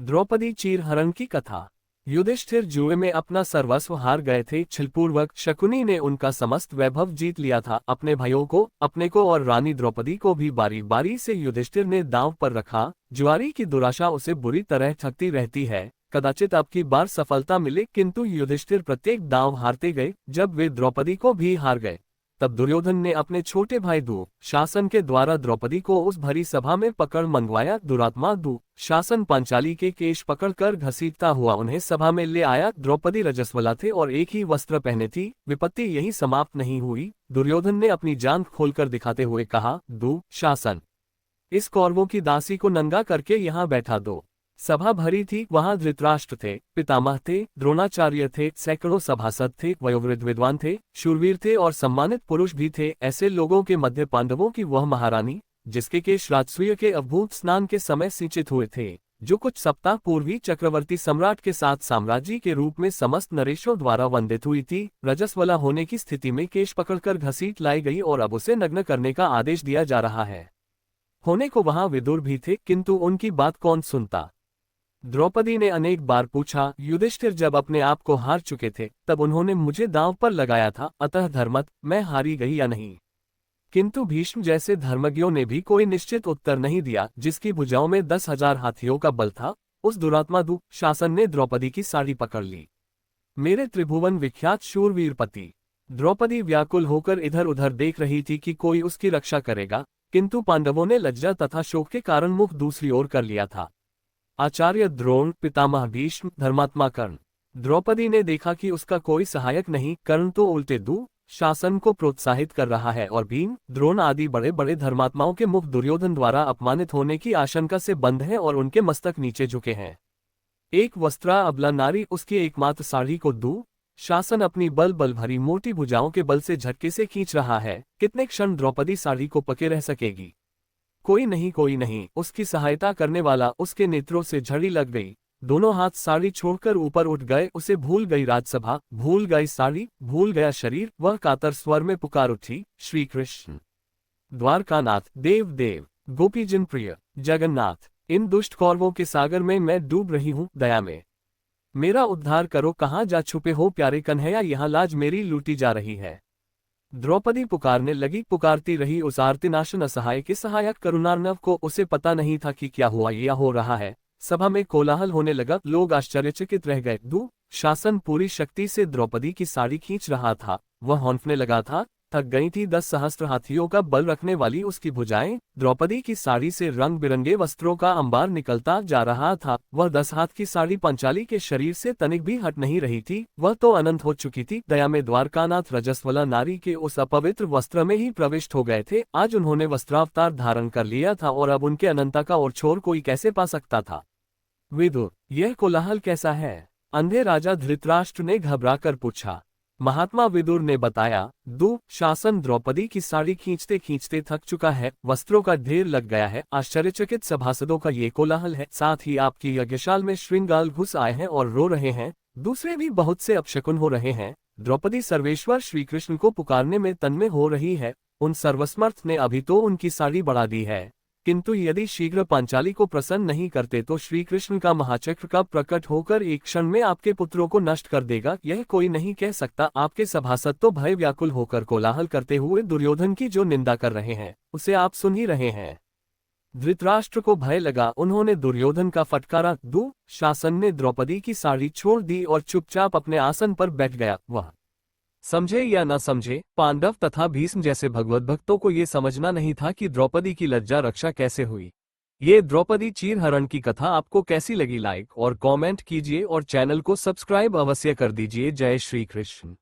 द्रौपदी चीरहरण की कथा। युधिष्ठिर जुए में अपना सर्वस्व हार गए थे। छलपूर्वक शकुनी ने उनका समस्त वैभव जीत लिया था। अपने भाइयों को, अपने को और रानी द्रौपदी को भी बारी बारी से युधिष्ठिर ने दांव पर रखा। जुआरी की दुराशा उसे बुरी तरह ठगती रहती है। कदाचित अब की बार सफलता मिले, किंतु युधिष्ठिर प्रत्येक दांव हारते गए। जब वे द्रौपदी को भी हार गए, तब दुर्योधन ने अपने छोटे भाई दुःशासन के द्वारा द्रौपदी को उस भरी सभा में पकड़ मंगवाया। दुरात्मा दुःशासन पांचाली के केश पकड़कर घसीटता हुआ उन्हें सभा में ले आया। द्रौपदी रजस्वला थे और एक ही वस्त्र पहने थी। विपत्ति यही समाप्त नहीं हुई। दुर्योधन ने अपनी जांघ खोलकर दिखाते हुए कहा, दुःशासन, इस कौरवों की दासी को नंगा करके यहाँ बैठा दो। सभा भरी थी। वहां धृतराष्ट्र थे, पितामह थे, द्रोणाचार्य थे, सैकड़ों सभासद थे, वयोवृद्ध विद्वान थे, शूरवीर थे और सम्मानित पुरुष भी थे। ऐसे लोगों के मध्य पांडवों की वह महारानी, जिसके केश राजसूय के अभूत स्नान के समय सिंचित हुए थे, जो कुछ सप्ताह पूर्वी चक्रवर्ती सम्राट के साथ साम्राज्य के रूप में समस्त नरेशों द्वारा वंदित हुई थी, रजस्वला होने की स्थिति में केश पकड़कर घसीट लाई गई और अब उसे नग्न करने का आदेश दिया जा रहा है। होने को वहां विदुर भी थे, किंतु उनकी बात कौन सुनता। द्रौपदी ने अनेक बार पूछा। युधिष्ठिर जब अपने आप को हार चुके थे, तब उन्होंने मुझे दांव पर लगाया था, अतः धर्मत मैं हारी गई या नहीं। किंतु भीष्म जैसे धर्मज्ञों ने भी कोई निश्चित उत्तर नहीं दिया। जिसकी भुजाओं में 10,000 हाथियों का बल था, उस दुरात्मा दुःशासन ने द्रौपदी की साड़ी पकड़ ली। मेरे त्रिभुवन विख्यात शूरवीर पति। द्रौपदी व्याकुल होकर इधर उधर देख रही थी कि कोई उसकी रक्षा करेगा, किंतु पांडवों ने लज्जा तथा शोक के कारण मुख दूसरी ओर कर लिया था। आचार्य द्रोण, पितामह भीष्म, धर्मात्मा कर्ण। द्रौपदी ने देखा कि उसका कोई सहायक नहीं। कर्ण तो उल्टे दुःशासन को प्रोत्साहित कर रहा है और भीम, द्रोण आदि बड़े बड़े धर्मात्माओं के मुख दुर्योधन द्वारा अपमानित होने की आशंका से बंद है और उनके मस्तक नीचे झुके हैं। एक वस्त्रा अबला नारी उसकी एकमात्र साड़ी को दुःशासन अपनी बल भरी मोटी भुजाओं के बल से झटके से खींच रहा है। कितने क्षण द्रौपदी साड़ी को पकड़े रह सकेगी। कोई नहीं, उसकी सहायता करने वाला। उसके नेत्रों से झड़ी लग गई। दोनों हाथ साड़ी छोड़कर ऊपर उठ गए। उसे भूल गई राजसभा, भूल गई साड़ी, भूल गया शरीर। वह कातर स्वर में पुकार उठी, श्री कृष्ण, द्वारकानाथ, देव देव, गोपीजन प्रिय, जगन्नाथ, इन दुष्ट कौरवों के सागर में मैं डूब रही हूँ, दया में मेरा उद्धार करो। कहाँ जा छुपे हो प्यारे कन्हैया, यहाँ लाज मेरी लूटी जा रही है। द्रौपदी पुकारने लगी। पुकारती रही उस आर्तिनाशन असहाय के सहायक करुणार्णव को। उसे पता नहीं था कि क्या हुआ या हो रहा है। सभा में कोलाहल होने लगा। लोग आश्चर्यचकित रह गए। दुःशासन पूरी शक्ति से द्रौपदी की साड़ी खींच रहा था। वह हौंफने लगा था। थक गई थी। 10 सहस्त्र हाथियों का बल रखने वाली उसकी भुजाएं। द्रौपदी की साड़ी से रंग बिरंगे वस्त्रों का अंबार निकलता जा रहा था। वह 10 हाथ की साड़ी पांचाली के शरीर से तनिक भी हट नहीं रही थी। वह तो अनंत हो चुकी थी। दया में द्वारकानाथ रजस्वला नारी के उस अपवित्र वस्त्र में ही प्रविष्ट हो गए थे। आज उन्होंने वस्त्रावतार धारण कर लिया था और अब उनके अनंता का और छोर कोई कैसे पा सकता था। विदुर, यह कोलाहल कैसा है? अंधे राजा धृतराष्ट्र ने घबराकर पूछा। महात्मा विदुर ने बताया, दुःशासन द्रौपदी की साड़ी खींचते खींचते थक चुका है। वस्त्रों का ढेर लग गया है। आश्चर्यचकित सभासदों का ये कोलाहल है। साथ ही आपकी यज्ञशाल में श्रृंगाल घुस आए हैं और रो रहे हैं। दूसरे भी बहुत से अपशकुन हो रहे हैं। द्रौपदी सर्वेश्वर श्री कृष्ण को पुकारने में तन्मय हो रही है। उन सर्वसमर्थ ने अभी तो उनकी साड़ी बढ़ा दी है, किंतु यदि शीघ्र पांचाली को प्रसन्न नहीं करते तो श्री कृष्ण का महाचक्र का प्रकट होकर एक क्षण में आपके पुत्रों को नष्ट कर देगा। यह कोई नहीं कह सकता। आपके सभासद तो भय व्याकुल होकर कोलाहल करते हुए दुर्योधन की जो निंदा कर रहे हैं, उसे आप सुन ही रहे हैं। धृतराष्ट्र को भय लगा। उन्होंने दुर्योधन का फटकारा। दुःशासन ने द्रौपदी की साड़ी छोड़ दी और चुपचाप अपने आसन पर बैठ गया। वह समझे या न समझे, पांडव तथा भीष्म जैसे भगवत भक्तों को ये समझना नहीं था कि द्रौपदी की लज्जा रक्षा कैसे हुई। ये द्रौपदी चीरहरण की कथा आपको कैसी लगी? लाइक और कमेंट कीजिए और चैनल को सब्सक्राइब अवश्य कर दीजिए। जय श्री कृष्ण।